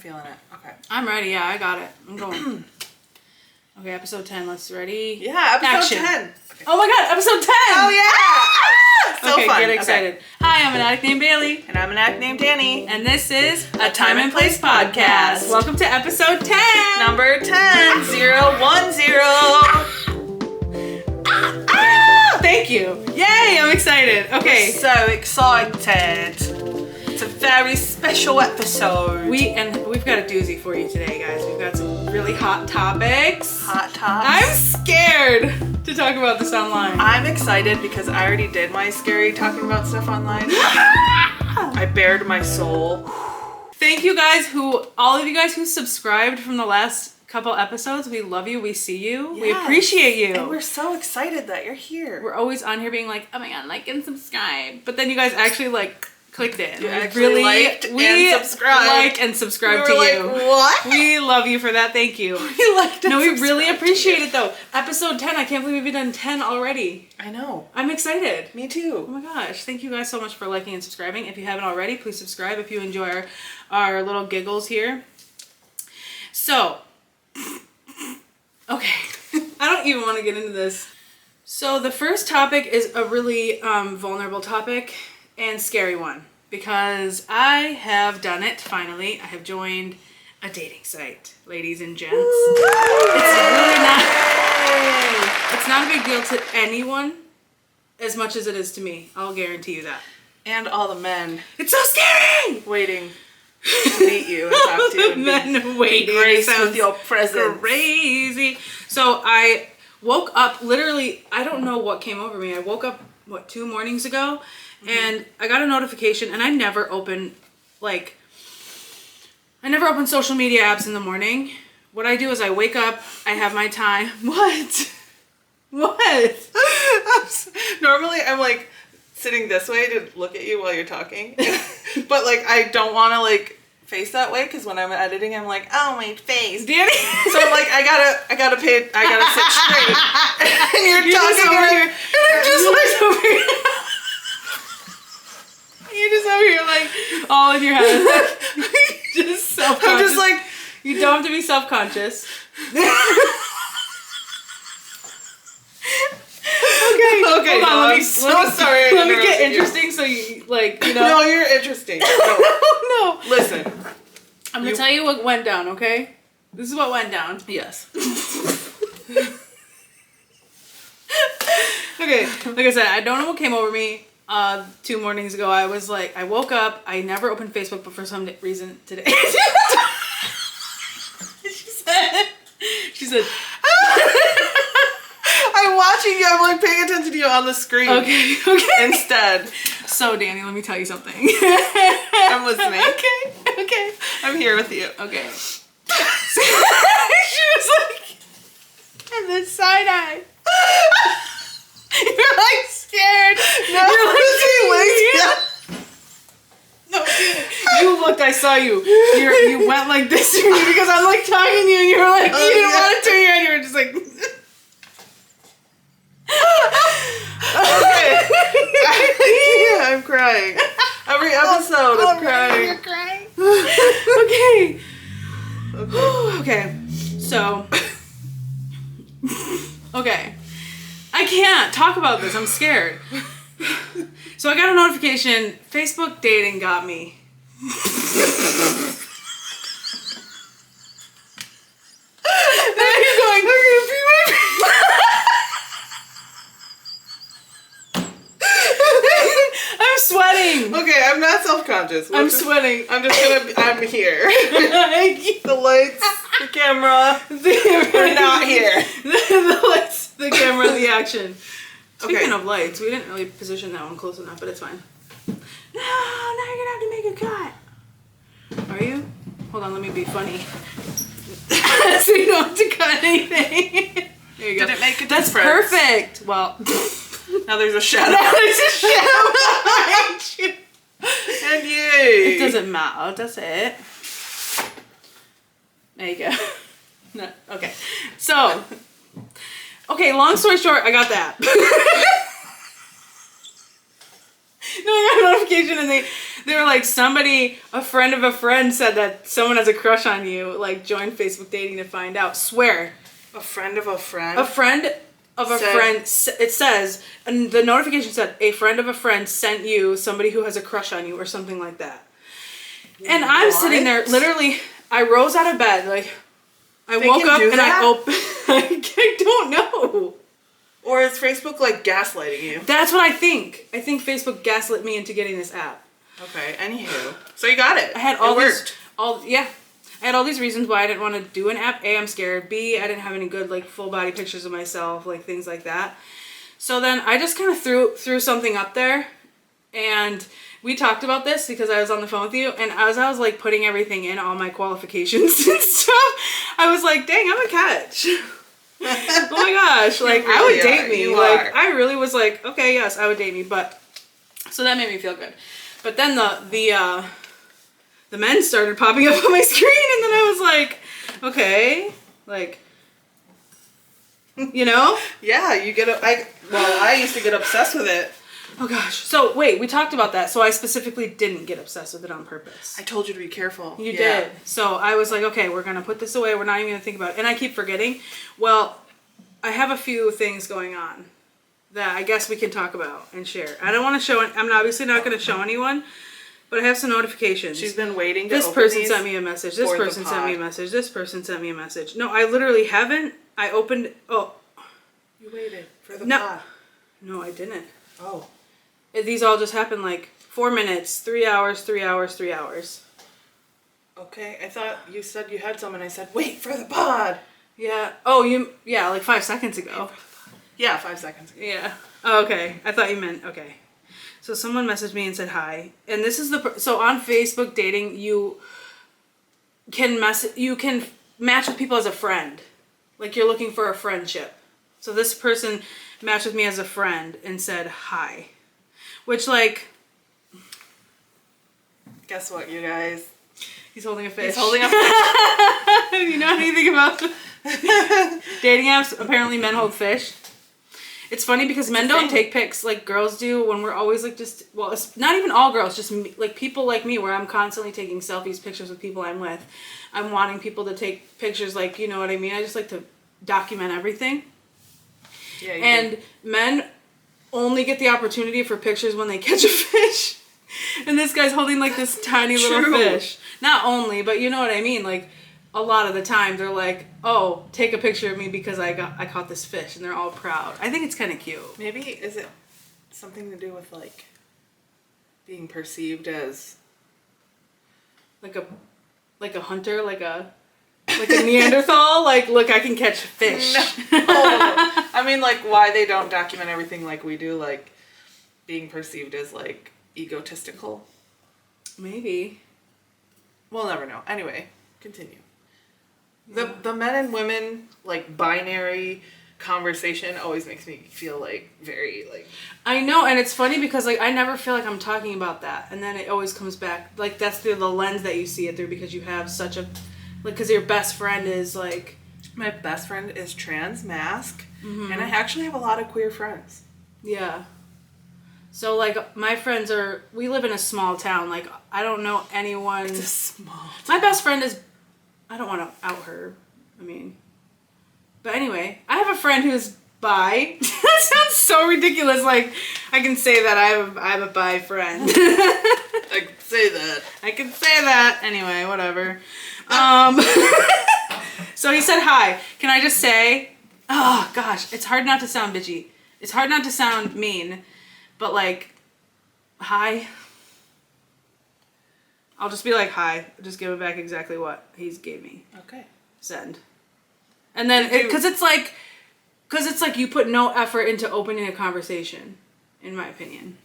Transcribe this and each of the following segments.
feeling it. Okay. I'm ready. Yeah, I got it. I'm going. Okay, episode 10. Let's ready. Yeah, episode Action. 10. Okay. Oh my god, episode 10! Oh yeah! So okay, fun. get excited. Okay. Hi, I'm an addict named Bailey. And I'm an act named Danny. And this is A Time and Place Podcast. Welcome to episode 10! Number 10. 010. Thank you. Yay, I'm excited. Okay. So excited. It's a very special episode. We've got a doozy for you today, guys. We've got some really hot topics. Hot tops. I'm scared to talk about this online. I'm excited because I already did my scary talking about stuff online. I bared my soul. Thank you guys all of you guys who subscribed from the last couple episodes. We love you. We see you. Yes. We appreciate you. And we're so excited that you're here. We're always on here being like, oh my god, like and subscribe. But then you guys actually like clicked in. You actually liked and subscribed. Like and subscribe to like, you. What? We love you for that. Thank you. We liked and No, we really subscribed. appreciate it though. Episode 10. I can't believe we've done 10 already. I know. I'm excited. Me Oh too. my gosh. Thank you guys so much for liking and subscribing. If you haven't already, please subscribe if you enjoy our little giggles here. So, okay. I don't even want to get into this. So the first topic is a really vulnerable topic and scary one because I have done it finally. I have joined a dating site, ladies and gents. It's really not. It's not a big deal to anyone as much as it is to me. I'll guarantee you that. And all the men It's so scary! waiting to meet you and talk to you. The And men waiting. be graced Sounds with your presence. crazy. So I woke up literally, I don't know what came over me. I woke up, 2 mornings ago? And I got a notification and I never open social media apps in the morning. What I do is I wake up, I have my time. What? Normally I'm like sitting this way to look at you while you're talking. But like I don't want to like face that way because when I'm editing I'm like, oh my face. Danny? So I'm like I gotta sit straight. And you're talking over here. and I'm just like over here. You're just over here like all in your head. Just self-conscious. I'm just like You don't have to be self-conscious. Okay, okay, hold on, no, let I'm me so let me- sorry I Let me get interrupted you. interesting so you know. No, you're interesting. No. Oh, no. Listen. I'm gonna tell you what went down, okay? This is what went down. Yes. Okay, like I said, I don't know what came over me 2 mornings ago. I was like, I woke up, I never opened Facebook, but for some reason today. She said, I'm watching you. I'm like paying attention to you on the screen. okay. Instead. So, Danny, let me tell you something. I'm listening. Okay. I'm here with you. Okay. She was like, and then side eye. You're like scared. No, You're like, yeah. No, you looked. I saw you. You went like this to me because I'm like talking to you, and you were like, you didn't yeah. want to turn your head. You were just like. Okay. Yeah, I'm crying. Every episode, I'm crying. You're crying. Okay. Okay. So. Okay. I can't talk about this. I'm scared. So I got a notification. Facebook dating got me. Now you're going. I'm sweating. Okay, I'm not self-conscious. I'm sweating. I'm here. The lights, the camera, we're not here. The lights, the camera, the action. Speaking Okay. of lights, we didn't really position that one close enough, but it's fine. No, now you're gonna have to make a cut. Are you? Hold on, let me be funny. So you don't have to cut anything. There you go. Did it make a That's difference? perfect. Well, Now there's a shadow. there's a shadow behind you. And yay. It doesn't matter, does it? There you go. No, okay. So, okay, long story short, I got that. No, I got a notification and They were like, a friend of a friend said that someone has a crush on you. Like, join Facebook dating to find out. Swear. A friend of a friend? A friend of a friend. It says, and the notification said, a friend of a friend sent you somebody who has a crush on you or something like that. And I'm sitting there, literally, I rose out of bed, like, I woke up and I opened, I don't know. Or is Facebook like gaslighting you? That's what I think. I think Facebook gaslit me into getting this app. Okay, anywho. So you got it. I had I had all these reasons why I didn't want to do an app. A, I'm scared. B, I didn't have any good like full body pictures of myself, like things like that. So then I just kind of threw something up there, and we talked about this because I was on the phone with you, and as I was like putting everything in, all my qualifications and stuff, I was like, dang, I'm a catch. Oh my gosh, like really I would date me. Like I really was like, okay, yes, I would date me, but so that made me feel good. But then the men started popping up on my screen, and then I was like, okay, like, you know? Yeah, I used to get obsessed with it. Oh gosh. So wait, we talked about that. So I specifically didn't get obsessed with it on purpose. I told you to be careful. You did. So I was like, okay, we're going to put this away. We're not even going to think about it. And I keep forgetting. Well, I have a few things going on that I guess we can talk about and share. I don't want to show it. I'm obviously not going to show anyone, but I have some notifications. She's been waiting to This person sent me a message. This person sent me a message. This person sent me a message. No, I literally haven't. I opened. Oh. You waited for the pod. No, I didn't. Oh. These all just happened like 4 minutes, 3 hours, 3 hours, 3 hours. Okay, I thought you said you had some, and I said, wait for the pod. Yeah. Oh, yeah, like 5 seconds ago. Yeah, 5 seconds ago. Yeah. Oh, okay. I thought you meant, okay. So someone messaged me and said hi. And this is so on Facebook dating, you can match with people as a friend. Like you're looking for a friendship. So this person matched with me as a friend and said hi. Which, like... Guess what, you guys? He's holding a fish. He's holding a fish. Do you know anything about dating apps? Apparently men hold fish. It's funny because men don't take pics like girls do when we're always like just... Well, it's not even all girls, just like people like me where I'm constantly taking selfies, pictures with people I'm with. I'm wanting people to take pictures like, you know what I mean? I just like to document everything. Yeah, and men only get the opportunity for pictures when they catch a fish. And this guy's holding like this tiny little fish. Not only, but you know what I mean? Like a lot of the time they're like, oh, take a picture of me because I caught this fish, and they're all proud. I think it's kind of cute. Maybe, is it something to do with like being perceived as like a hunter, like a Neanderthal, like, look, I can catch fish. No. I mean, like, why they don't document everything like we do, like, being perceived as, like, egotistical. Maybe. We'll never know. Anyway, continue. Yeah. The men and women, like, binary conversation always makes me feel, like, very, like... I know, and it's funny because, like, I never feel like I'm talking about that, and then it always comes back, like, that's through the lens that you see it through because you have such a... Like, because your best friend is, like... My best friend is trans, mask, and I actually have a lot of queer friends. Yeah. So, like, my friends are... We live in a small town. Like, I don't know anyone... It's a small town. My best friend is... I don't want to out her. I mean... But anyway, I have a friend who's bi. That sounds so ridiculous. Like, I can say that I have a bi friend. I can say that. I can say that. Anyway, whatever. So he said hi. Can I just say, oh gosh, it's hard not to sound bitchy. It's hard not to sound mean, but like, hi. I'll just be like, hi. Just give him back exactly what he's gave me. Okay. Send. And then, because it's like you put no effort into opening a conversation, in my opinion.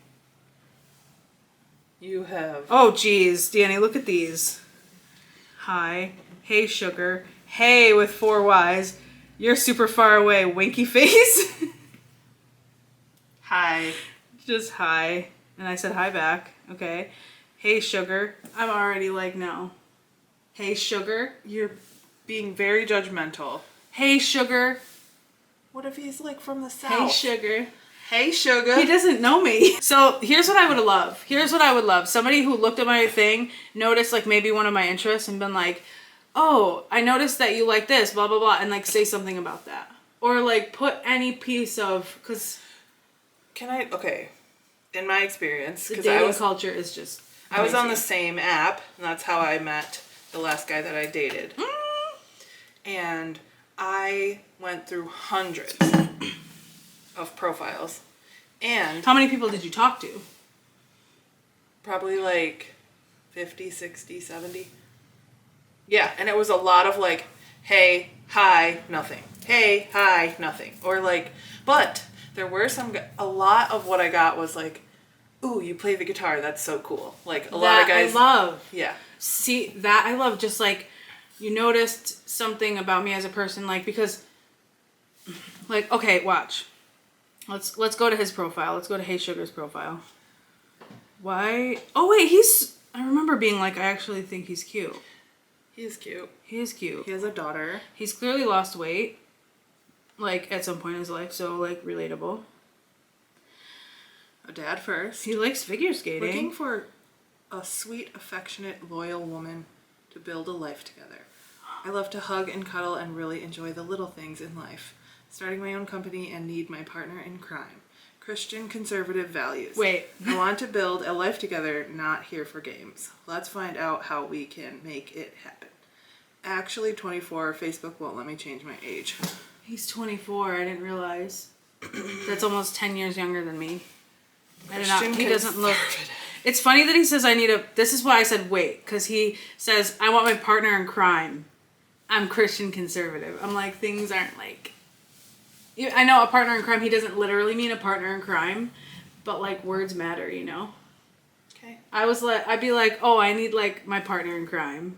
You have. Oh, geez, Danny, look at these. Hi. Hey, sugar. Hey, with 4 Ys. You're super far away, winky face. Hi. Just hi. And I said hi back. Okay. Hey, sugar. I'm already like, no. Hey, sugar. You're being very judgmental. Hey, sugar. What if he's like from the south? Hey, sugar. Hey, sugar. He doesn't know me. So here's what I would love. Here's what I would love. Somebody who looked at my thing, noticed like maybe one of my interests and been like, oh, I noticed that you like this, blah, blah, blah. And like say something about that. Or like put any piece of, because. Okay. In my experience. The dating culture is just. I was on the same app, and that's how I met the last guy that I dated. And I went through hundreds of profiles. And how many people did you talk to? Probably like 50, 60, 70. Yeah, and it was a lot of like, hey, hi, nothing. Hey, hi, nothing. Or like, but there were a lot of what I got was like, ooh, you play the guitar, that's so cool. Like a lot of guys. I love. Yeah. See, that I love, just like, you noticed something about me as a person, like, because, like, okay, watch. Let's go to his profile. Let's go to Hey Sugar's profile. Why? Oh, wait, I remember being like, I actually think he's cute. He is cute. He is cute. He has a daughter. He's clearly lost weight, like, at some point in his life, so, like, relatable. A dad first. He likes figure skating. Looking for a sweet, affectionate, loyal woman to build a life together. I love to hug and cuddle and really enjoy the little things in life. Starting my own company and need my partner in crime. Christian conservative values. Wait. I want to build a life together, not here for games. Let's find out how we can make it happen. Actually 24, Facebook won't let me change my age. He's 24, I didn't realize. That's almost 10 years younger than me. I don't know. He doesn't look. It's funny that he says this is why I said wait, because he says, I want my partner in crime. I'm Christian conservative. I'm like, things aren't like. I know a partner in crime, he doesn't literally mean a partner in crime, but like words matter, you know? Okay. I'd be like, oh, I need like my partner in crime.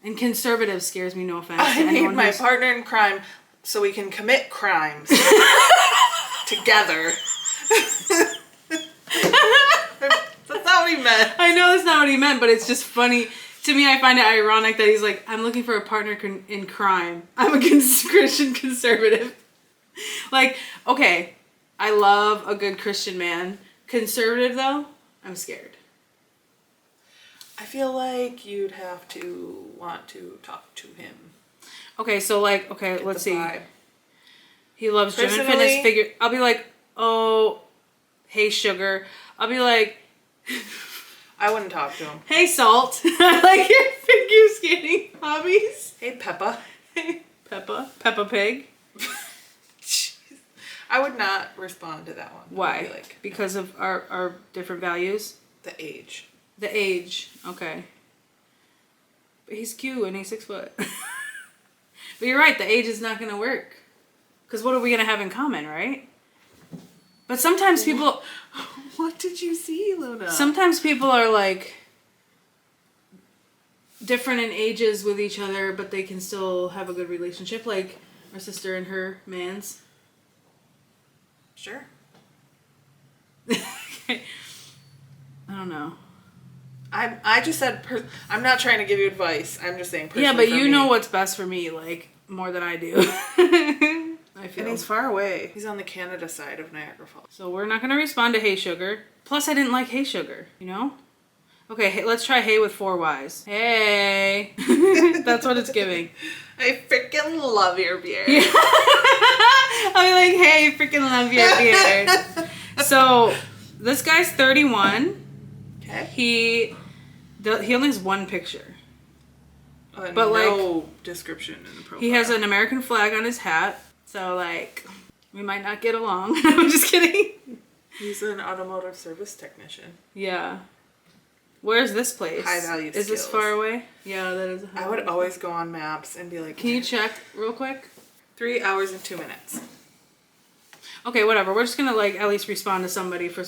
And conservative scares me, no offense. I need my partner in crime so we can commit crimes together. That's not what he meant. I know that's not what he meant, but it's just funny. To me, I find it ironic that he's like, I'm looking for a partner in crime. I'm a Christian conservative. Like, okay, I love a good Christian man. Conservative, though, I'm scared. I feel like you'd have to want to talk to him. Okay, so like, let's see. Vibe. He loves gym and fitness figure. I'll be like, oh, hey, sugar. I'll be like... I wouldn't talk to him. Hey, Salt. I like your figure skating hobbies. Hey, Peppa. Hey, Peppa Pig. I would not respond to that one. Why? Because of our different values? The age. The age. Okay. But he's cute and he's 6 foot. But you're right. The age is not going to work. Because what are we going to have in common, right? But sometimes people... What did you see, Luna? Sometimes people are like different in ages with each other, but they can still have a good relationship. Like our sister and her man's. Sure. I don't know. I just said I'm not trying to give you advice. I'm just saying personally. Yeah, but you know what's best for me, like more than I do. I feel. And he's far away. He's on the Canada side of Niagara Falls. So we're not gonna respond to Hey Sugar. Plus, I didn't like Hey Sugar. You know. Okay, hey, let's try Hey with 4 Ys. Hey. That's what it's giving. I freaking love your beard. Yeah. I'll be like, hey, freaking love your beard. So this guy's 31. Okay. He only has 1 picture. But no like, description in the profile. He has an American flag on his hat. So like, we might not get along. I'm just kidding. He's an automotive service technician. Yeah. Where's this place? High value skills. Is this far away? Yeah, that is. I would always go on maps and be like, can you check real quick? 3 hours and 2 minutes. Okay, whatever. We're just gonna like at least respond to somebody for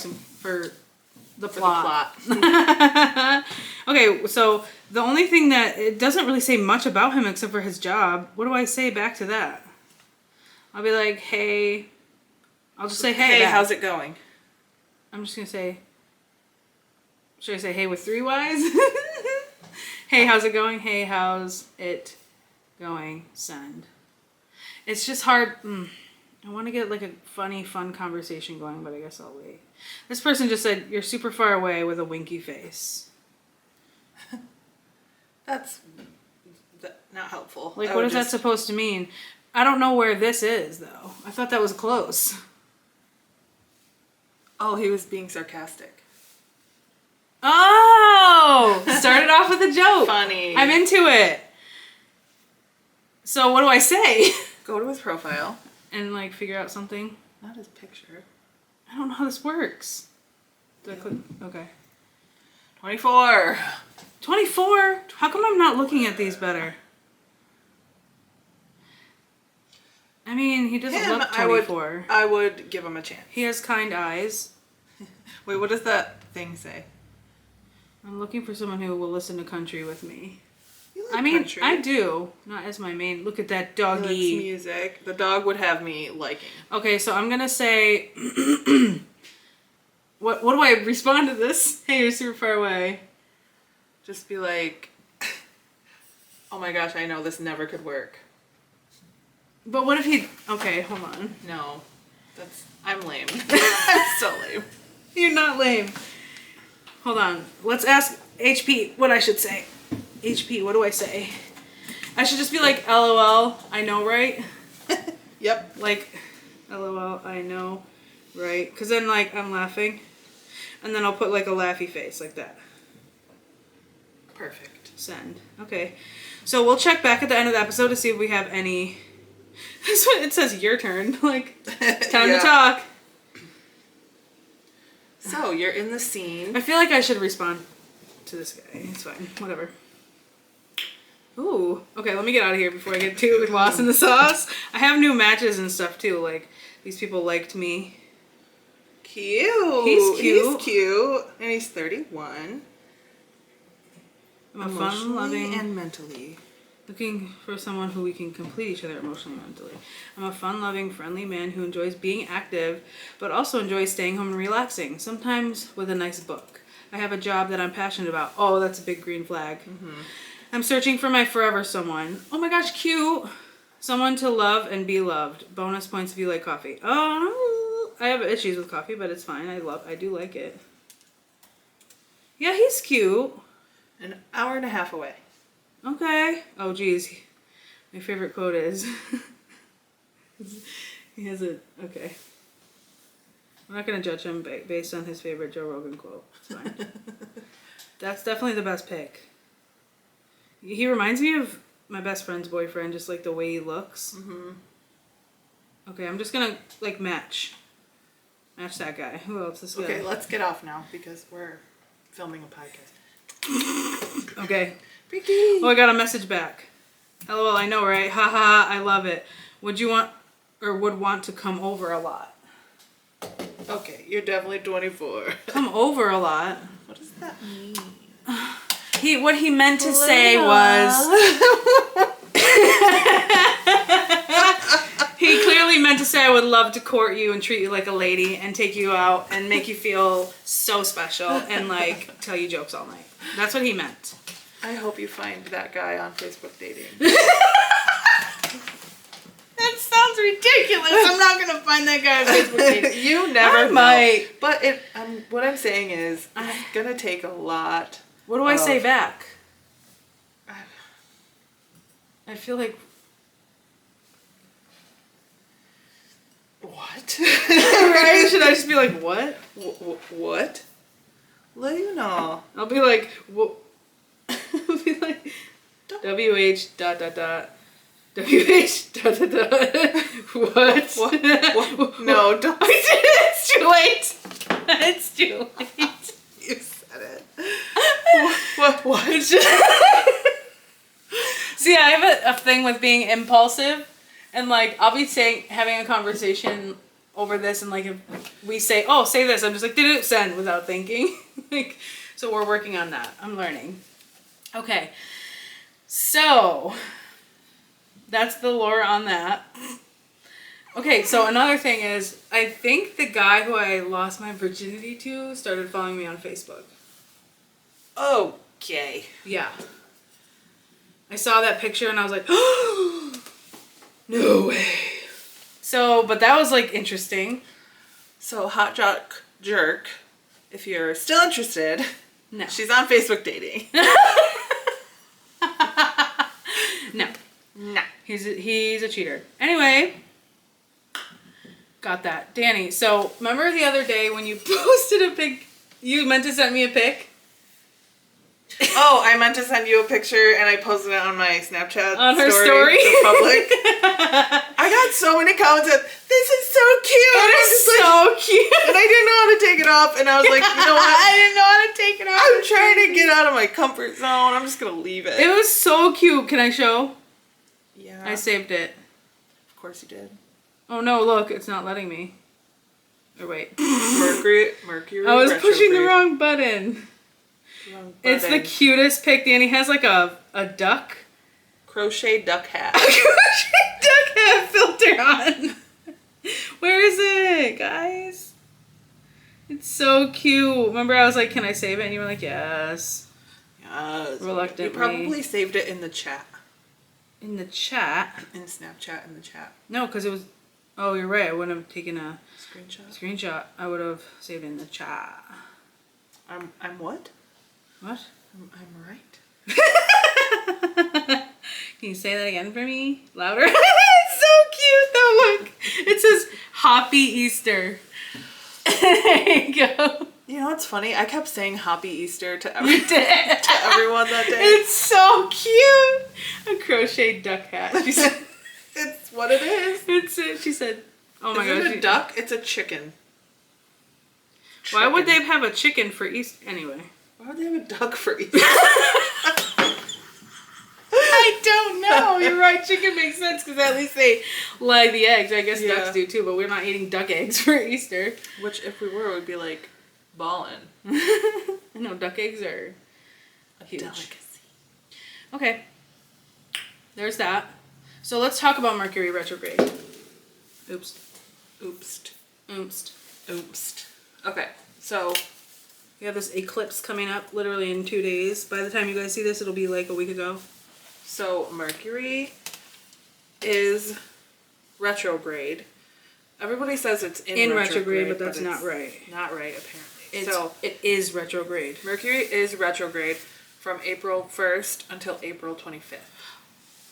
the plot. Okay, so the only thing that it doesn't really say much about him except for his job. What do I say back to that? I'll be like, hey. I'll just say, hey. Hey, how's it going? I'm just gonna say. Should I say hey with 3 Ys? Hey, how's it going? Hey, how's it going? Send. It's just hard. I want to get like a funny, fun conversation going, but I guess I'll wait. This person just said, "You're super far away" with a winky face. That's not helpful. Like, what is that supposed to mean? I don't know where this is, though. I thought that was close. Oh, he was being sarcastic. Oh! Started off with a joke. Funny. I'm into it. So what do I say? Go to his profile. And, like, figure out something? Not his picture. I don't know how this works. Do I click? Okay. 24. 24? How come I'm not looking at these better? I mean, he doesn't look 24. I would give him a chance. He has kind eyes. Wait, what does that thing say? I'm looking for someone who will listen to country with me. You like I mean, country. I do. Not as my main. Look at that He doggy. likes music. The dog would have me liking. Okay, so I'm gonna say... What do I respond to this? Hey, you're super far away. Just be like, oh my gosh, I know this never could work. But what if he... Okay, hold on. No, I'm lame. I'm so lame. You're not lame. Hold on. Let's ask HP what I should say. HP, what do I say? I should just be like, LOL, I know, right? Yep. Like, LOL, I know, right? Because then, like, I'm laughing. And then I'll put, like, a laughy face, like that. Perfect. Send. Okay. So we'll check back at the end of the episode to see if we have any... That's what it says, your turn. Like, time to talk. So, you're in the scene. I feel like I should respond to this guy. It's fine. Whatever. Ooh. Okay, let me get out of here before I get too lost in the sauce. I have new matches and stuff, too. Like, these people liked me. Cute. He's cute. He's cute. And he's 31. I'm a Emotionally fun-loving... and mentally. Looking for someone who we can complete each other emotionally and mentally. I'm a fun-loving, friendly man who enjoys being active, but also enjoys staying home and relaxing, sometimes with a nice book. I have a job that I'm passionate about. Oh, that's a big green flag. Mm-hmm. I'm searching for my forever someone. Oh my gosh, cute! Someone to love and be loved. Bonus points if you like coffee. Oh, I have issues with coffee, but it's fine. I do like it. Yeah, he's cute. An hour and a half away. Okay. Oh, geez. My favorite quote is... he has a... Okay. I'm not going to judge him based on his favorite Joe Rogan quote. It's fine. That's definitely the best pick. He reminds me of my best friend's boyfriend, just like the way he looks. Mm-hmm. Okay, I'm just going to, like, match. Match that guy. Who else is Okay, let's get off now because we're filming a podcast. Okay. Freaky. Oh, I got a message back. LOL, I know, right? Haha, I love it. Would you want or would want to come over a lot? Okay, you're definitely 24. Come over a lot? What does that mean? What he meant to say was... He clearly meant to say I would love to court you and treat you like a lady and take you out and make you feel so special and, like, tell you jokes all night. That's what he meant. I hope you find that guy on Facebook dating. That sounds ridiculous. I'm not going to find that guy on Facebook dating. You never know. Might. But what I'm saying is, it's going to take a lot. What do I say back? I feel like... What? Right? Should I just be like, what? What? Let you know. I'll be like, what? I'll be like, WH ... What? What? No, don't. It's too late. It's too late. You said it. What? See, I have a thing with being impulsive. And, like, I'll be having a conversation over this, and, like, if we say, oh, say this, I'm just like, send without thinking. Like, so we're working on that. I'm learning. Okay. So, that's the lore on that. Okay, so another thing is, I think the guy who I lost my virginity to started following me on Facebook. Okay. Yeah. I saw that picture, and I was like, oh! No way. So, but that was like interesting. So Hot Jock Jerk, if you're still interested, No. she's on Facebook dating. No. No. He's a cheater. Anyway, got that. Danny, so remember the other day when you posted a pic, you meant to send me a pic? Oh, I meant to send you a picture and I posted it on my Snapchat On her story? to public. I got so many comments that this is so cute. It I'm is just like, so cute. and I didn't know how to take it off, and I was like, you know what? I didn't know how to take it off. I'm trying to get out of my comfort zone. I'm just gonna leave it. It was so cute. Can I show? Yeah. I saved it. Of course you did. Oh no, look, it's not letting me. Or wait. Mercury. I was pushing the retrograde. wrong button. Wrong It's the button. cutest pic. Danny has like a duck. Crochet duck hat. Duck hat filter on. Where is it, guys? It's so cute. Remember I was like, can I save it? And you were like, yes. Yes. Reluctantly. You probably saved it in the chat. In the chat? In Snapchat in the chat. No, because it was... Oh, you're right. I wouldn't have taken a Screenshot. I would have saved it in the chat. I'm what? What? I'm right. Can you say that again for me? Louder? It's so cute though, look. It says Happy Easter. There you go. You know what's funny? I kept saying Happy Easter to You did. to everyone that day. It's so cute. A crochet duck hat. She said, It's what it is. she said, oh my Is gosh. it a duck? It's a chicken. Why would they have a chicken for Easter? Anyway. Why would they have a duck for Easter? I don't know. You're right. Chicken makes sense because at least they lay the eggs. I guess Yeah. ducks do too, but we're not eating duck eggs for Easter. Which, if we were, would be like ballin'. I know duck eggs are huge. Delicacy. Okay. There's that. So let's talk about Mercury retrograde. Oops. Oopsed. Oopsed. Oopsed. Okay, so We have this eclipse coming up literally in 2 days. By the time you guys see this, it'll be like a week ago. Mercury is retrograde. Everybody says it's in retrograde, but that's it's not right. Not right, apparently. It is retrograde. Mercury is retrograde from April 1st until April 25th.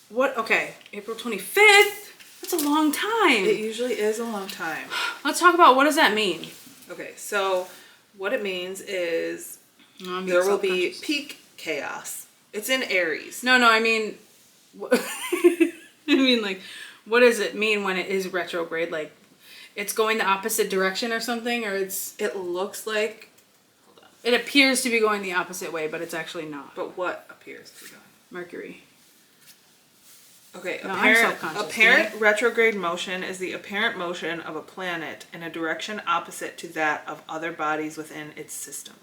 What? Okay, April 25th? That's a long time. It usually is a long time. Let's talk about what does that mean? Okay, so what it means is No, I'm being there will be self-conscious. peak chaos. It's in Aries. No, I mean... I mean, like, what does it mean when it is retrograde? Like, it's going the opposite direction or something? Or it's... It looks like... Hold on. It appears to be going the opposite way, but it's actually not. But what appears to be going? Mercury. Okay, No, I'm self-conscious, apparent retrograde motion is the apparent motion of a planet in a direction opposite to that of other bodies within its system,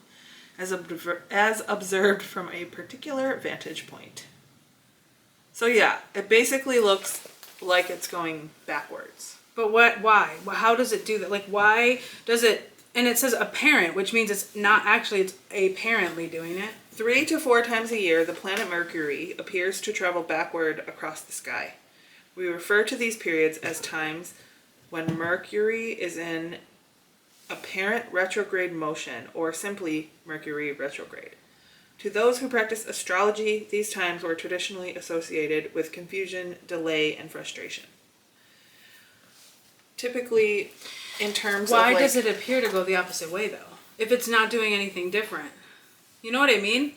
as observed from a particular vantage point. So yeah, it basically looks like it's going backwards. But what? Why? How does it do that? Like, why does it... And it says apparent, which means it's not actually, it's apparently doing it. 3 to 4 times a year, the planet Mercury appears to travel backward across the sky. We refer to these periods as times when Mercury is in apparent retrograde motion, or simply Mercury retrograde. To those who practice astrology, these times were traditionally associated with confusion, delay, and frustration. Typically, in terms Why of like... does it appear to go the opposite way, though? If it's not doing anything different. You know what I mean?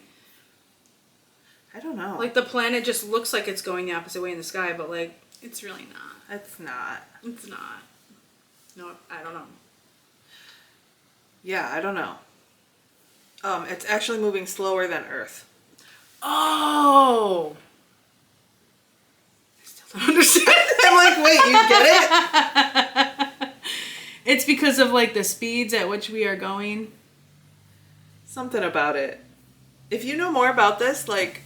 I don't know. Like, the planet just looks like it's going the opposite way in the sky, but, like, it's really not. It's not. It's not. No, I don't know. Yeah, I don't know. It's actually moving slower than Earth. Oh! I still don't understand. I'm like, wait, you get it? It's because of, like, the speeds at which we are going. Something about it. If you know more about this, like,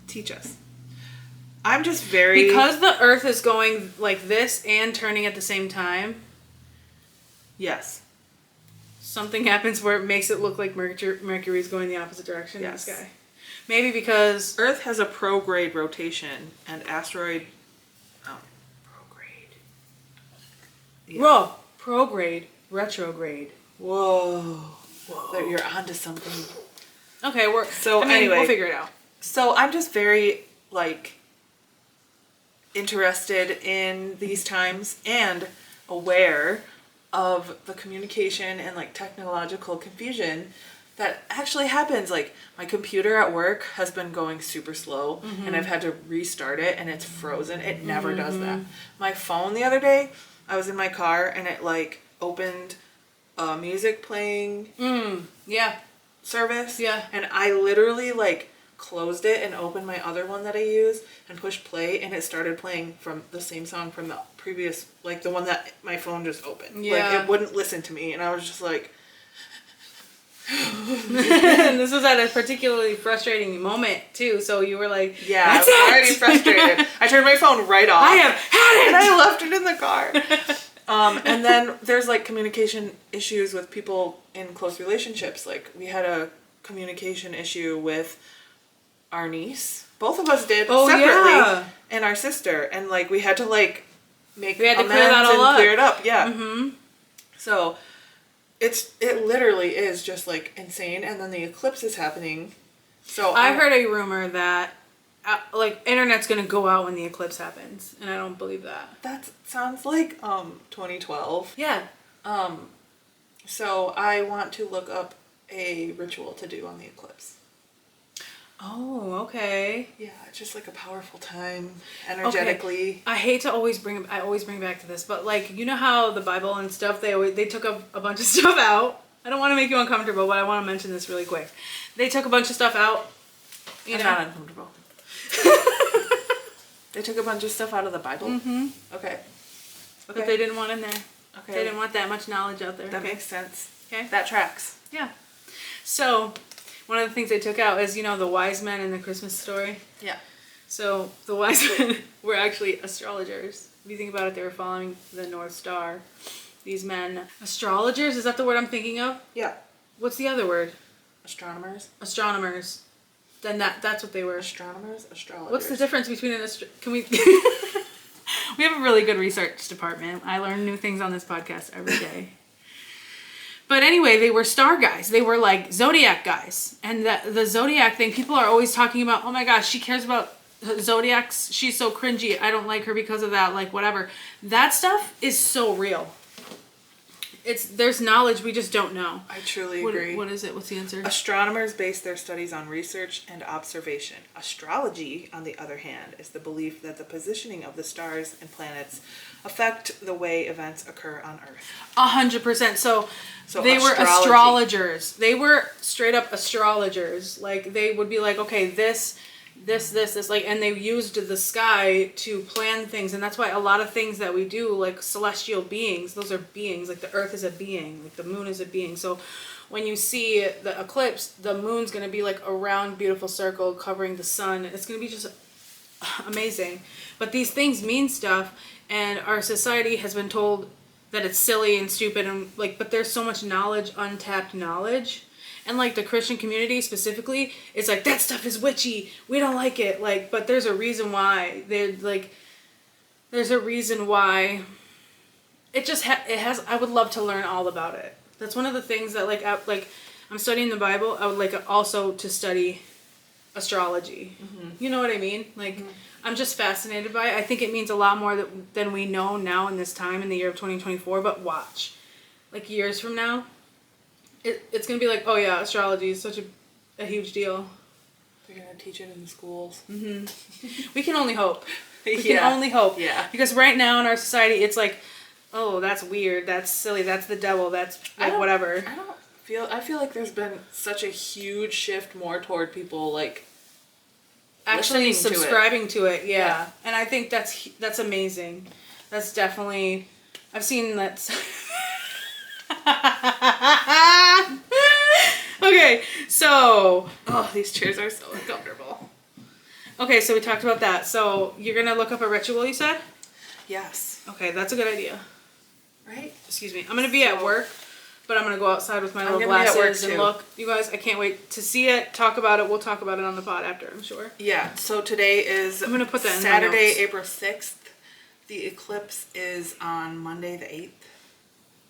teach us. I'm just very... Because the Earth is going like this and turning at the same time, Yes. something happens where it makes it look like Mercury's going the opposite direction Yes. in the sky. Maybe because... Earth has a prograde rotation and asteroid... Oh, prograde. Whoa, prograde, retrograde. Whoa. That you're onto something. Okay, anyway. we'll figure it out. So I'm just very, like, interested in these times and aware of the communication and, like, technological confusion that actually happens. Like, my computer at work has been going super slow, and I've had to restart it, and it's frozen. It never does that. My phone the other day, I was in my car, and it, like, opened music playing service. Yeah. And I literally, like, closed it and opened my other one that I use and pushed play, and it started playing from the same song from the previous, like, the one that my phone just opened. Yeah. Like, it wouldn't listen to me, and I was just like... And this was at a particularly frustrating moment, too, so you were like, Yeah, that's I was it! already frustrated. I turned my phone right off. I have had it! And I left it in the car. And then there's, like, communication issues with people in close relationships. Like, we had a communication issue with our niece. Both of us did separately. Yeah. And our sister. And, like, we had to, like, make We had to amends clear that all and up. clear it up. Yeah. Mm-hmm. So, it literally is just, like, insane. And then the eclipse is happening. So I heard a rumor that, like, internet's gonna go out when the eclipse happens, and I don't believe that. That sounds like 2012. Yeah. So I want to look up a ritual to do on the eclipse. Oh, okay. Yeah, it's just like a powerful time energetically. Okay. I hate to always bring back to this, but, like, you know how the Bible and stuff, they took a bunch of stuff out. I don't want to make you uncomfortable, but I want to mention this really quick. They took a bunch of stuff out. I'm not uncomfortable. They took a bunch of stuff out of the Bible? Mm-hmm. Okay. That they didn't want in there. Okay. They didn't want that much knowledge out there. That makes sense. Okay. That tracks. Yeah. So, one of the things they took out is, the wise men in the Christmas story. Yeah. So, the wise men were actually astrologers. If you think about it, they were following the North Star. These men. Astrologers? Is that the word I'm thinking of? Yeah. What's the other word? Astronomers. Astronomers. Then that's what they were. Astronomers? Astrologers. What's the difference between can we... We have a really good research department. I learn new things on this podcast every day. But anyway, they were star guys. They were like zodiac guys. And the zodiac thing, people are always talking about, oh my gosh, she cares about zodiacs. She's so cringy. I don't like her because of that. Like, whatever. That stuff is so real. There's knowledge we just don't know. I truly agree. What is it? What's the answer? Astronomers base their studies on research and observation. Astrology, on the other hand, is the belief that the positioning of the stars and planets affect the way events occur on Earth. 100%. So they were astrologers. They were straight up astrologers. Like, they would be like, okay, this, like, and they used the sky to plan things, and that's why a lot of things that we do, like celestial beings, those are beings. Like, the Earth is a being, like the moon is a being. So when you see the eclipse, the moon's gonna be like a round, beautiful circle covering the sun. It's gonna be just amazing. But these things mean stuff, and our society has been told that it's silly and stupid, and like, but there's so much knowledge, untapped knowledge. And, like, the Christian community specifically, it's like, that stuff is witchy. We don't like it. Like, but there's a reason why. There's a reason why. It just it has. I would love to learn all about it. That's one of the things that, like, I'm studying the Bible. I would like also to study astrology. Mm-hmm. You know what I mean? Like, I'm just fascinated by it. I think it means a lot more than we know now in this time in the year of 2024. But watch, like, years from now. It's going to be like, oh yeah, astrology is such a huge deal. They're going to teach it in the schools. Mm-hmm. We can only hope. We can only hope. Yeah. Because right now in our society, it's like, oh, that's weird, that's silly, that's the devil, that's like whatever. I feel like there's been such a huge shift more toward people, like, actually subscribing to it. Yeah. Yeah. And I think that's amazing. That's definitely, I've seen that. Okay, so these chairs are so uncomfortable. Okay, so we talked about that. So you're gonna look up a ritual, you said? Yes. Okay, that's a good idea. Right? Excuse me. I'm gonna be at work, but I'm gonna go outside with my little gonna be at work glasses and too. look. You guys, I can't wait to see it, talk about it. We'll talk about it on the pod after, I'm sure. Yeah, so today is I'm gonna put that in my Saturday, notes. April 6th, The eclipse is on Monday the 8th.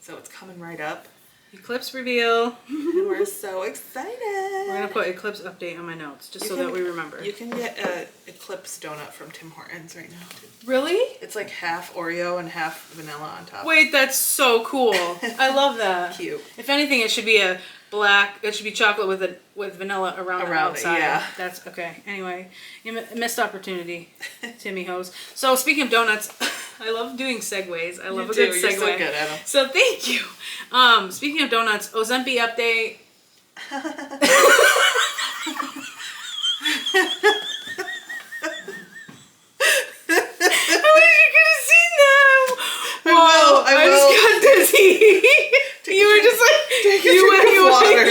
So it's coming right up. Eclipse reveal. And we're so excited. We're gonna put eclipse update on my notes just so that we remember. You can get a eclipse donut from Tim Hortons right now too. Really? It's like half Oreo and half vanilla on top. Wait, that's so cool. I love that. Cute. If anything, it should be a black. It should be chocolate with vanilla around the outside. it, yeah. That's okay. Anyway, you missed opportunity, Timmy Hose. So speaking of donuts, I love doing segues. I love a good segue. You're so good at them. So thank you. Speaking of donuts, Ozempic update. I just got dizzy. You were just like, take a drink of water.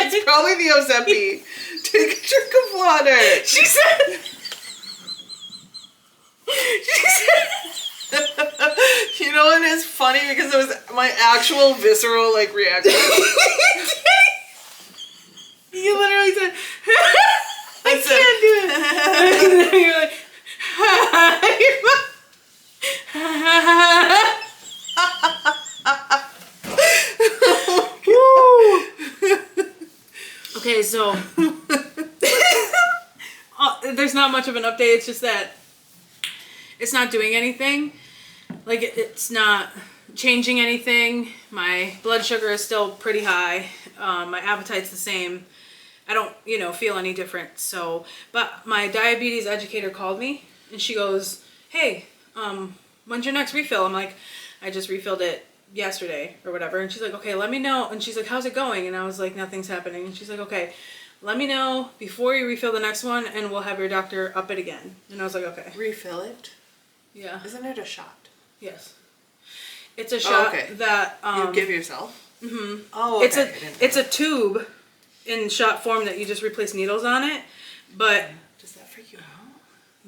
It's probably the Ozempic. Take a drink of water. She said. You know, and it's funny because it was my actual visceral like reaction. You literally said, I I can't do it. And you're like, okay, so there's not much of an update. It's just that it's not doing anything. Like it's not changing anything. My blood sugar is still pretty high. My appetite's the same. I don't, feel any different. So, but my diabetes educator called me and she goes, "Hey, when's your next refill?" I'm like, "I just refilled it yesterday or whatever." And she's like, "Okay, let me know." And she's like, "How's it going?" And I was like, "Nothing's happening." And she's like, "Okay, let me know before you refill the next one and we'll have your doctor up it again." And I was like, "Okay." Refill it? Yeah. Isn't it a shot? Yes. It's a shot okay. that you give yourself? Mm-hmm. Oh, okay. It's a tube in shot form that you just replace needles on it, but does that freak you out?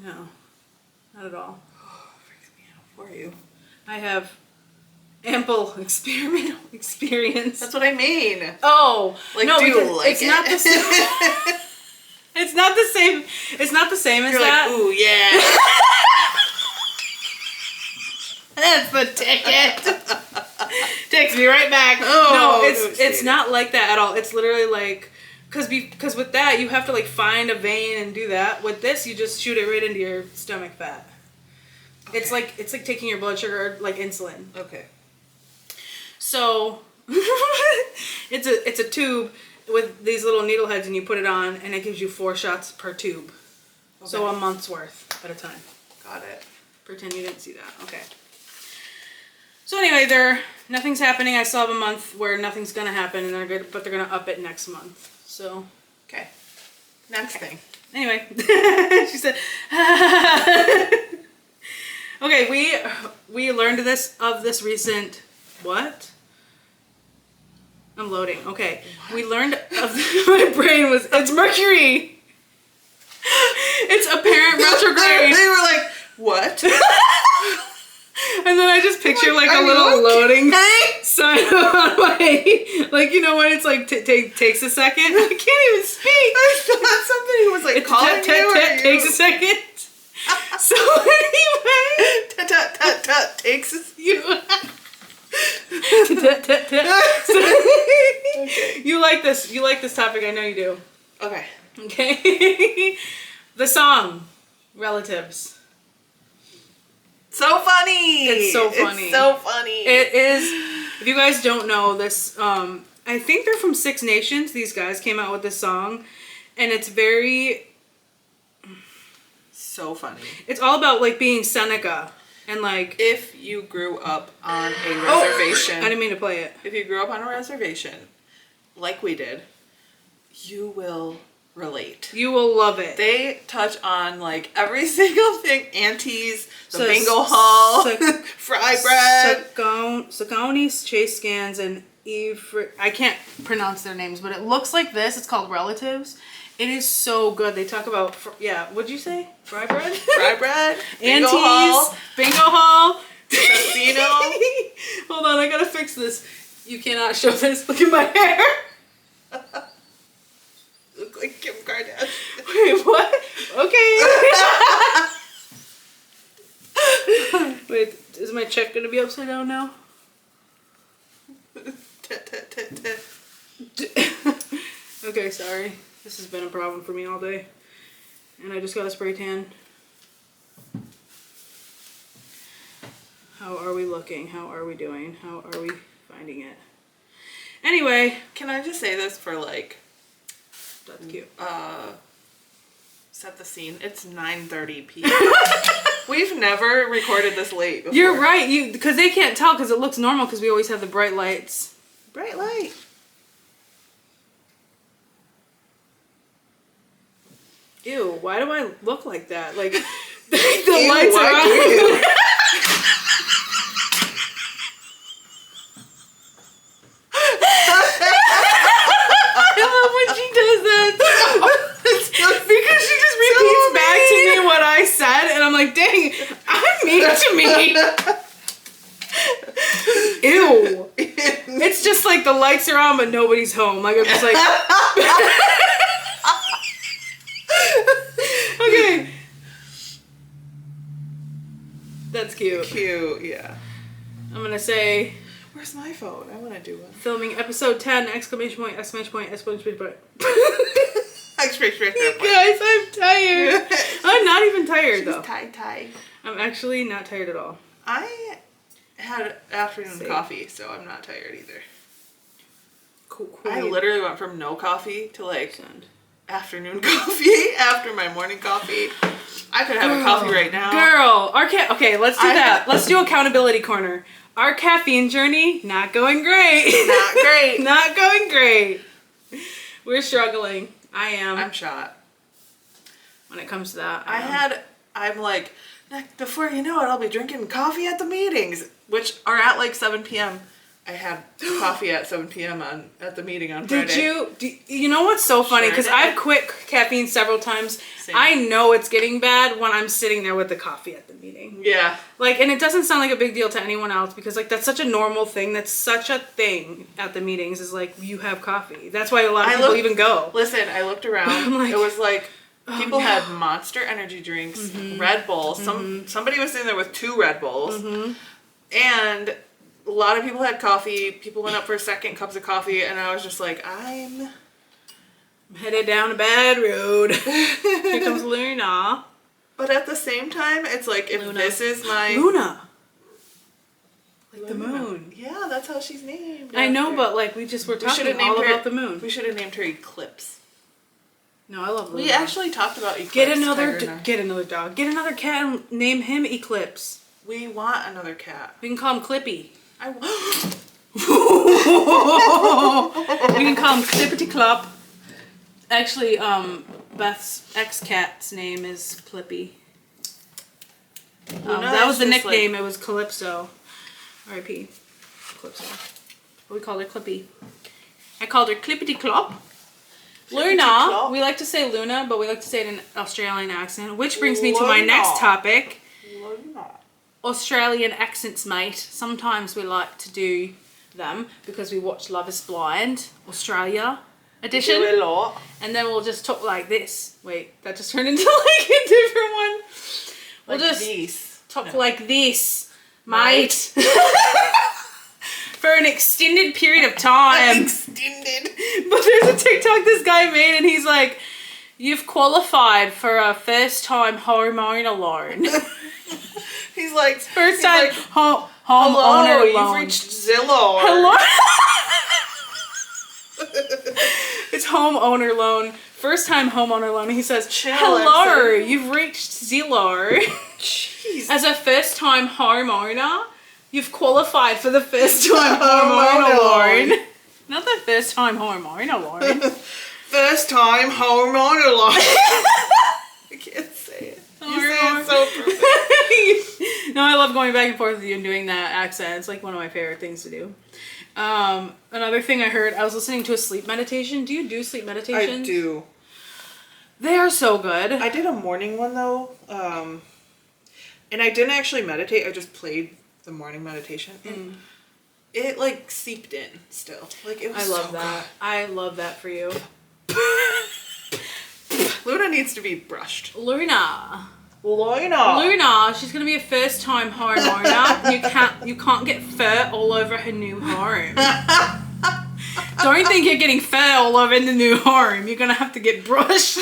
no, not at all. Oh, it freaks me out for you. I have ample experience. That's what I mean. Oh, like, no, do you like it's it? not the same. It's not the same. It's not the same as You're that. like, ooh, yeah. That's the ticket. Takes me right back. Oh, no, it's not like that at all. It's literally like, because with that you have to like find a vein and do that. With this, you just shoot it right into your stomach fat. Okay. It's like taking your blood sugar like insulin. Okay. So it's a tube with these little needle heads, and you put it on, and it gives you 4 shots per tube. Okay. So a month's worth at a time. Got it. Pretend you didn't see that. Okay. So anyway, nothing's happening. I still have a month where nothing's gonna happen, and they're gonna up it next month. So okay. Next thing. Anyway, she said. Okay, we learned of this recent what? I'm loading. Okay, what? We learned of my brain it's Mercury. It's apparent retrograde. They were like, what? And then I just picture like a little loading sign on my, like, when it's like takes a second. I can't even speak. I thought somebody was like calling you. Takes a second. So anyway, takes a you. Okay. You like this. You like this topic. I know you do. Okay. Okay. The song, Relatives. So funny. It's so funny. It's so funny. It is. If you guys don't know this, I think they're from Six Nations. These guys came out with this song, and it's very. So funny. It's all about like being Seneca and like. If you grew up on a reservation. I didn't mean to play it. If you grew up on a reservation, like we did, you will relate. You will love it. They touch on like every single thing. Aunties, the bingo hall, fry bread. Sagonis, Chase Scans, and Eve. I can't pronounce their names, but it looks like this. It's called Relatives. It is so good. They talk about, what'd you say? Fry bread? Fry bread. Bingo hall. Bingo hall. Casino. Hold on, I gotta fix this. You cannot show this. Look at my hair. Look like Kim Kardashian. Wait, what? Okay. Wait, my check gonna be upside down now? Okay, sorry. This has been a problem for me all day. And I just got a spray tan. How are we looking? How are we doing? How are we finding it? Anyway. Can I just say this for like... That's cute. Set the scene. It's 9:30 p.m. We've never recorded this late before. You're right. Because they can't tell because it looks normal because we always have the bright lights. Bright light. Ew, why do I look like that? Like, the Ew, lights are why on. do you? I love when she does that. Because she just repeats back to me what I said, and I'm like, dang, I'm mean to me. Ew. It's just like the lights are on, but nobody's home. Like, I'm just like... Okay. That's cute. Cute, yeah. I'm gonna say... Where's my phone? I want to do one. Filming episode 10, exclamation point, exclamation point, exclamation point. Exclamation You guys, I'm tired. I'm not even tired, though. Tie. I'm actually not tired at all. I had afternoon Same. coffee, so I'm not tired either. Cool. I literally went from no coffee to like afternoon coffee after my morning coffee. I could have a coffee right now. Girl, okay, let's do that. Let's do accountability corner. Our caffeine journey, not going great. Not great. Not going great. We're struggling. I am. I'm shot. When it comes to that. I'm like, before you know it, I'll be drinking coffee at the meetings, which are at like 7 p.m. I had coffee at 7 p.m. at the meeting on Friday. You know what's so funny? Sure Because did. I've quit caffeine several times. Same. I know it's getting bad when I'm sitting there with the coffee at the meeting. Yeah. Like, and it doesn't sound like a big deal to anyone else because, like, that's such a normal thing. That's such a thing at the meetings is, like, you have coffee. That's why a lot of people even go. Listen, I looked around. I'm like, it was like, people no. had Monster energy drinks, Red Bull. Somebody was in there with 2 Red Bulls. And a lot of people had coffee. People went up for second cups of coffee. And I was just like, I'm headed down a bad road. Here comes Luna. But at the same time, it's like, if Luna. this is my... Luna. Like the Luna. moon. Yeah, that's how she's named. I know, after. but, like, we were talking all about the moon. We should have named her Eclipse. No, I love Luna. We actually talked about Eclipse. Get another Tiger and I. get another dog. Get another cat and name him Eclipse. We want another cat. We can call him Clippy. I We can call him Clippity Clop. Actually, Beth's ex-cat's name is Clippy. Luna that was the is just nickname. It was Calypso. R.I.P. Calypso. But we called her Clippy. I called her Clippity Clop. Luna. Clop. We like to say Luna, but we like to say it in an Australian accent. Which brings me to my Luna. next topic. Luna. Australian accents, mate. Sometimes we like to do them because we watch Love is Blind, Australia edition. Do a lot. And then we'll just talk like this. Wait, that just turned into like a different one. We'll Like just these. talk like this, mate. For an extended period of time. Extended. But there's a TikTok this guy made and he's like, you've qualified for a first time homeowner loan. He's like, First time like, homeowner hello, you've loan. reached Zillow. Hello? It's homeowner loan. First time homeowner loan. He says, Chill, hello, Emerson. you've reached Zillow. Jeez. As a first time homeowner, you've qualified for the first time Homeowner homeowner loan. loan. Not the first time homeowner loan. First time homeowner loan. I can't say it. You say it so perfect. No, I love going back and forth with you and doing that accent. It's like one of my favorite things to do. Another thing I heard, I was listening to a sleep meditation. Do you do sleep meditations? I do. They are so good. I did a morning one though, and I didn't actually meditate. I just played the morning meditation, and it like seeped in still. Like it was. I love so that. I love that for you. good. Luna needs to be brushed. Luna. Luna. Luna, she's she's gonna be a first time homeowner. You can't get fur all over her new home. Don't think you're getting fur all over in the new home. You're gonna have to get brushed.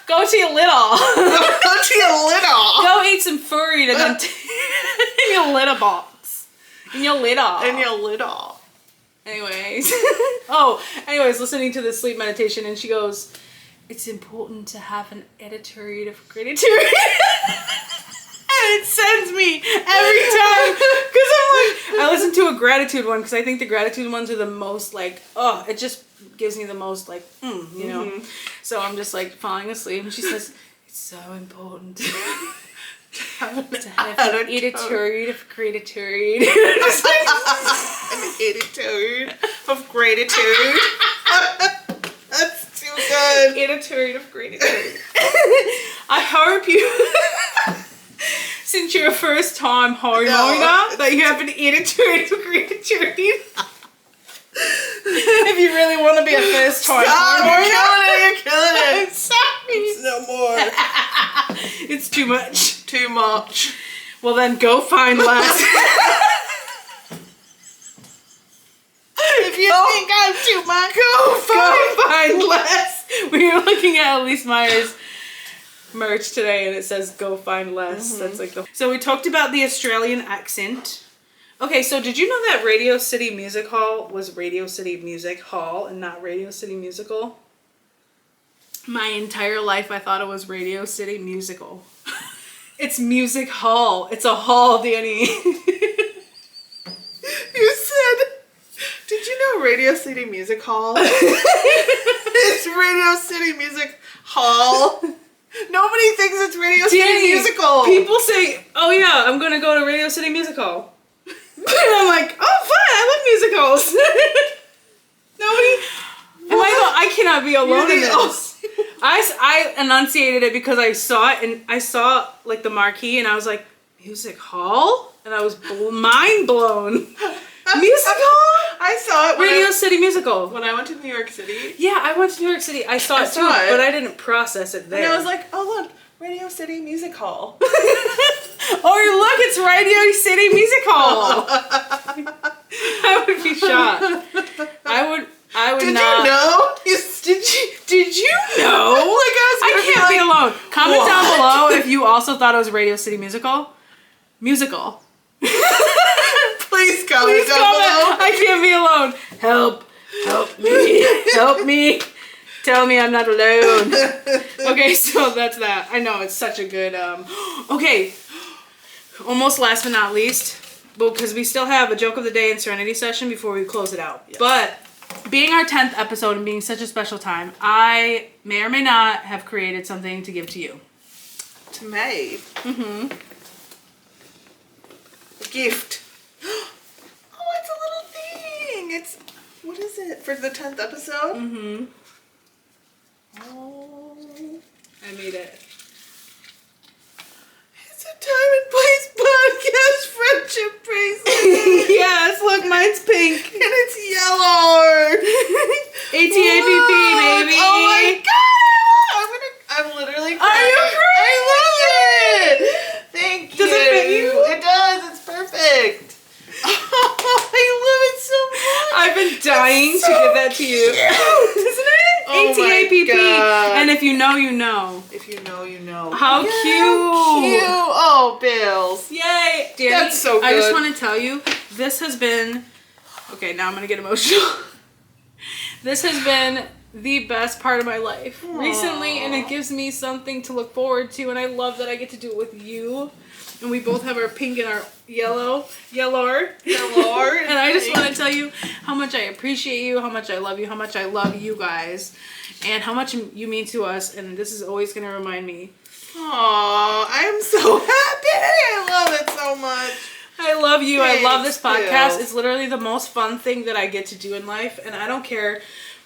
Go to your litter. Go to your litter. Go eat some food and then in your litter box. In your litter. In your litter. Anyways. Anyways, listening to the sleep meditation, and she goes, it's important to have an attitude of gratitude. And it sends me every time. Because I'm like, I listen to a gratitude one because I think the gratitude ones are the most like, it just gives me the most like, you know. So I'm just like falling asleep, and she says, it's so important to have an attitude of gratitude. An attitude of gratitude. That's too good. Attitude of gratitude. I hope you, since you're a first time homeowner, that you have an attitude of gratitude. If you really want to be a first time homeowner. You're killing it. I'm sorry. It's no more. It's too much. Too much. Well then go find less. If you think I'm too much, Go find less. We were looking at Elise Meyer's merch today, and it says "Go find less." That's like the. So we talked about the Australian accent. Okay, so did you know that Radio City Music Hall was Radio City Music Hall and not Radio City Musical? My entire life, I thought it was Radio City Musical. It's Music Hall. It's a hall, Danny. You said, did you know Radio City Music Hall? It's Radio City Music Hall. Nobody thinks it's Radio City Danny, Musical. people say, oh yeah, I'm going to go to Radio City Music Hall. And I'm like, oh fun, I love musicals. Nobody, I cannot be alone in this. I enunciated it because I saw it, and I saw like the marquee, and I was like, Music Hall? And I was mind blown. Music Hall? I saw it Radio City Musical. when I went to New York City. Yeah, I went to New York City. I saw it too, but I didn't process it there. And I was like, oh look, Radio City Music Hall. Oh, look, it's Radio City Music Hall. I would be shocked. I would Did not. you know? Did you know? Like I can't be alone. Comment what? down below if you also thought it was Radio City Musical. Musical. Please comment Please down comment. below. I can't be alone. Help me. Help me. Tell me I'm not alone. Okay, so that's that. I know it's such a good. Okay, almost last but not least, because we still have a joke of the day and Serenity session before we close it out. Yes. But being our 10th episode and being such a special time, I may or may not have created something to give to you. To May. Mm-hmm. A gift. Oh, it's a little thing. It's, what is it, for the 10th episode? Mm-hmm. Oh. I made it. It's a time and place podcast friendship bracelet. Yes, look, mine's pink. And it's yellow. ATAPP, baby. Oh my god. I'm literally crying. Are you crying? I love it. Thank you. Does it fit you? It does. It's perfect. Oh, I love it so much. I've been dying It's to so give that to you. cute. Isn't it? Oh my ATAPP. God. And if you know, you know. If you know, you know. How Yeah, cute. Cute. Oh, Bills. Yay. Danny, That's so I just good. want to tell you, this has been... Okay, now I'm going to get emotional. This has been the best part of my life recently, and it gives me something to look forward to, and I love that I get to do it with you. And we both have our pink and our yellow. And I just want to tell you how much I appreciate you, how much I love you, how much I love you guys, and how much you mean to us. And this is always going to remind me. Aw, I'm so happy. I love it so much. I love you. I love this Thanks, podcast. Bill. It's literally the most fun thing that I get to do in life. And I don't care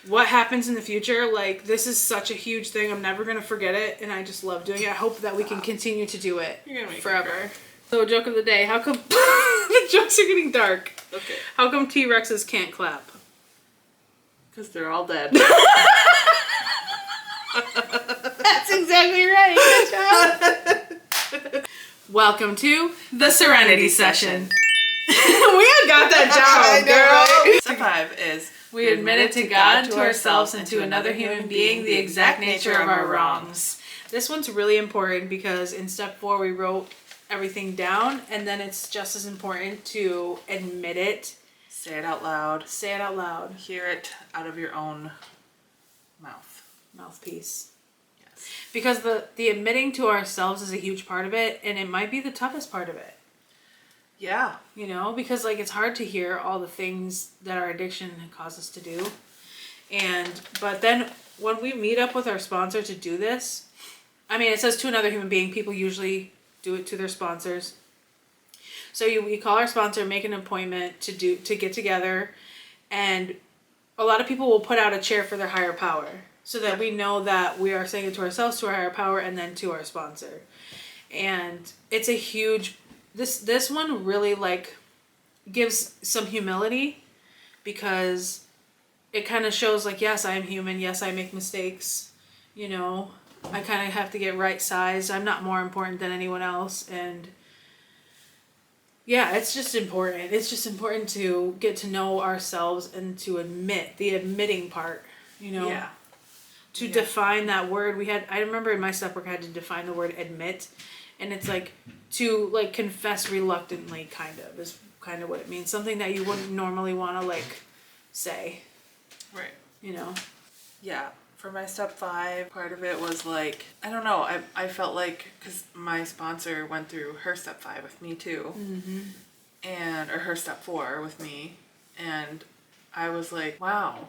what happens in the future. Like, this is such a huge thing. I'm never going to forget it. And I just love doing it. I hope that we can continue to do it You're gonna make me forever. cry. So, joke of the day. How come the jokes are getting dark? Okay. How come T-Rexes can't clap? Because they're all dead. That's exactly right. Good job. Welcome to the Serenity Session. We had got that down, girl. Step 5 is We admitted to God, to ourselves, and to another human being the exact nature of our wrongs. This one's really important because in step 4 we wrote everything down, and then it's just as important to admit it. Say it out loud. Say it out loud. Hear it out of your own mouth. Mouthpiece. Yes. Because the admitting to ourselves is a huge part of it, and it might be the toughest part of it. Yeah. You know, because like it's hard to hear all the things that our addiction causes us to do. But then when we meet up with our sponsor to do this, I mean, it says to another human being, people usually do it to their sponsors. So we call our sponsor, make an appointment to get together, and a lot of people will put out a chair for their higher power so that we know that we are saying it to ourselves, to our higher power, and then to our sponsor. And it's a huge, this one really like gives some humility because it kind of shows like, yes, I am human. Yes, I make mistakes. You know, I kind of have to get right sized. I'm not more important than anyone else. And yeah, it's just important. It's just important to get to know ourselves and to admit the admitting part, you know, Yeah. to define that word. I remember in my step work, I had to define the word admit, and it's like to like confess reluctantly, kind of is kind of what it means. Something that you wouldn't normally want to like say, Right. you know? Yeah. For my step 5, part of it was like, I don't know, I felt like, because my sponsor went through her step 5 with me too, or her step 4 with me, and I was like, wow,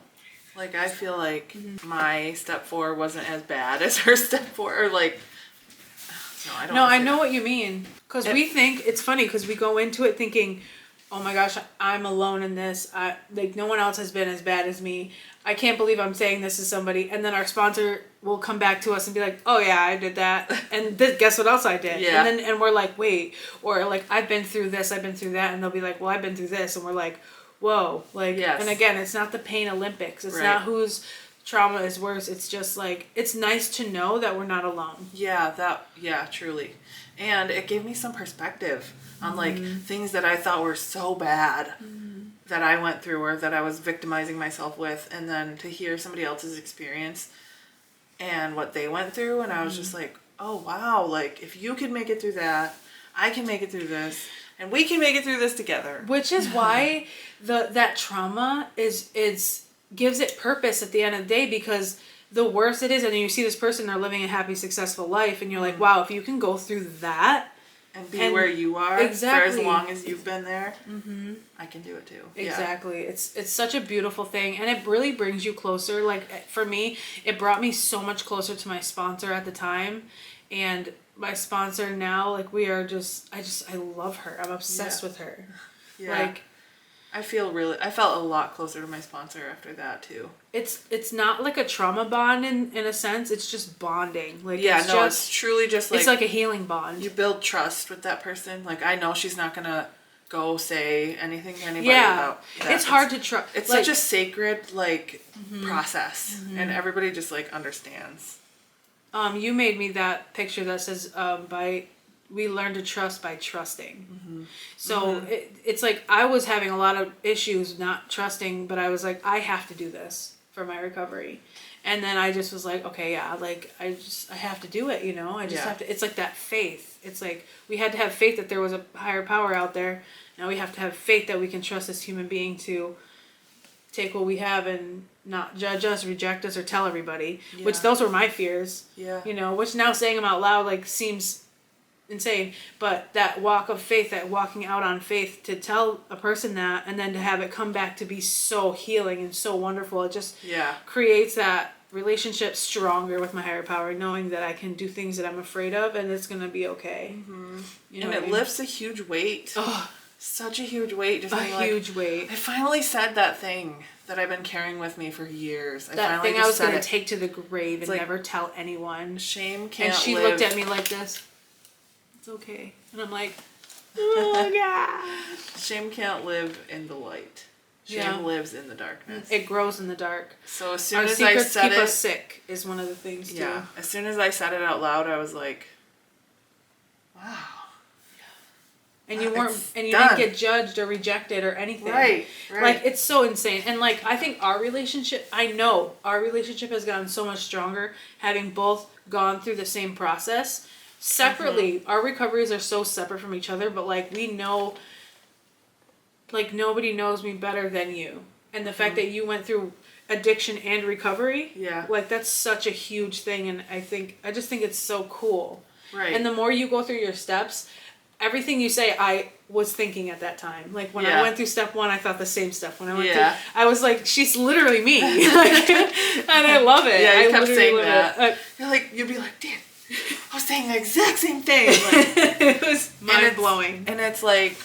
like I feel like my step 4 wasn't as bad as her step 4, or like, no, I don't No, wanna I say know that. what you mean. Because we think, it's funny because we go into it thinking, oh my gosh, I'm alone in this. Like no one else has been as bad as me. I can't believe I'm saying this to somebody. And then our sponsor will come back to us and be like, oh yeah, I did that. And guess what else I did? Yeah. And we're like, wait. Or like, I've been through this, I've been through that. And they'll be like, well, I've been through this. And we're like, whoa. Like, Yes. And again, it's not the pain Olympics. It's Right. not whose trauma is worse. It's just like, it's nice to know that we're not alone. Yeah, truly. And it gave me some perspective on like things that I thought were so bad that I went through or that I was victimizing myself with, and then to hear somebody else's experience and what they went through, and I was just like, oh wow, like if you could make it through that, I can make it through this, and we can make it through this together. Which is why that trauma is gives it purpose at the end of the day, because the worse it is, and you see this person, they're living a happy, successful life, and you're like, wow, if you can go through that And be where you are Exactly. for as long as you've been there, I can do it too. Exactly. It's such a beautiful thing, and it really brings you closer. Like for me, it brought me so much closer to my sponsor at the time, and my sponsor now, like we are I love her. I'm obsessed with her. Yeah. Like I felt a lot closer to my sponsor after that too. it's not like a trauma bond in a sense. It's just bonding. Like It's truly just like it's like a healing bond. you build trust with that person. Like I know she's not gonna go say anything to anybody about that. It's hard to trust. It's such a sacred process, and everybody just like understands. You made me that picture that says we learn to trust by trusting. So it's like I was having a lot of issues not trusting, but I was like, I have to do this for my recovery. And then I just was like, okay, yeah, like I have to do it, you know? I just have to, it's like that faith. It's like we had to have faith that there was a higher power out there. Now we have to have faith that we can trust this human being to take what we have and not judge us, reject us, or tell everybody, which those were my fears. Yeah. You know, which now saying them out loud like seems insane, but that walk of faith, that walking out on faith to tell a person that, and then to have it come back to be so healing and so wonderful, it just creates that relationship stronger with my higher power, knowing that I can do things that I'm afraid of and it's gonna be okay. You know, and it lifts a huge weight. Oh, such a huge weight. Just a being like, huge weight. I finally said that thing that I've been carrying with me for years. That thing I was gonna take to the grave and like, never tell anyone. Shame can't And she live. looked at me like this. It's okay. And I'm like, oh god. Shame can't live in the light. Shame lives in the darkness. It grows in the dark. So as soon Our as I secrets said keep it, us sick is one of the things too. as soon as I said it out loud, I was like, wow, and you weren't, It's and you done. didn't get judged or rejected or anything. Right. Like, it's so insane. And like, I think I know our relationship has gotten so much stronger having both gone through the same process separately. Our recoveries are so separate from each other, but like, we know, like, nobody knows me better than you. And the fact that you went through addiction and recovery, Yeah. like, that's such a huge thing. And I just think it's so cool. Right. And the more you go through your steps, everything you say, I was thinking at that time. Like, when I went through step 1, I thought the same stuff. When I went through, I was like, she's literally me. Like, and I love it. Yeah, you I kept literally saying love that. it. You're like, you'd be like, damn, I was saying the exact same thing. Like, It was mind-blowing. and it's like,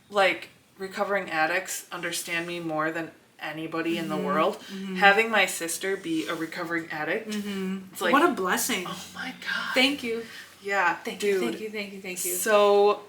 like, recovering addicts understand me more than anybody in the world. Having my sister be a recovering addict, it's like, What a blessing. oh my God. Thank you. Yeah, Thank dude. you. Thank you. So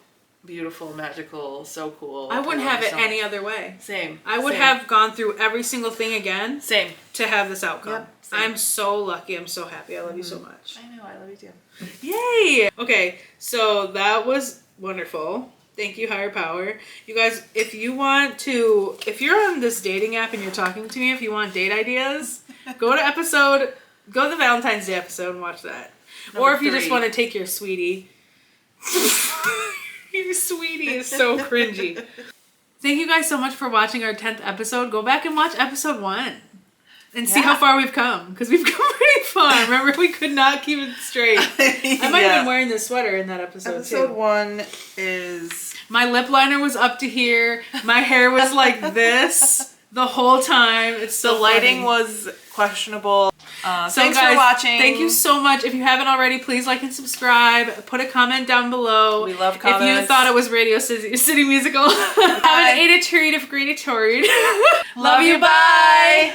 beautiful, magical, so cool. I wouldn't love have you it so much. any other way. Same. I would Same. have gone through every single thing again Same. to have this outcome. Yep, same. I'm so lucky. I'm so happy. I love you so much. I know, I love you too. Yay! Okay, so that was wonderful. Thank you, higher power. You guys, if you're on this dating app and you're talking to me, if you want date ideas, go to the Valentine's Day episode and watch that. Or if you just 3. want to take your sweetie. Your sweetie is so cringy. Thank you guys so much for watching our 10th episode. Go back and watch episode 1 and see how far we've come. Because we've come pretty far. Remember, we could not keep it straight. I might have been wearing this sweater in that episode Episode too. 1 is... My lip liner was up to here. My hair was like this the whole time. It's so The lighting funny. was questionable. So Thanks guys, for watching. Thank you so much. If you haven't already, please like and subscribe. Put a comment down below. We love If you comments. thought it was Radio City Musical. Have an 8 treat of great. Love you, bye!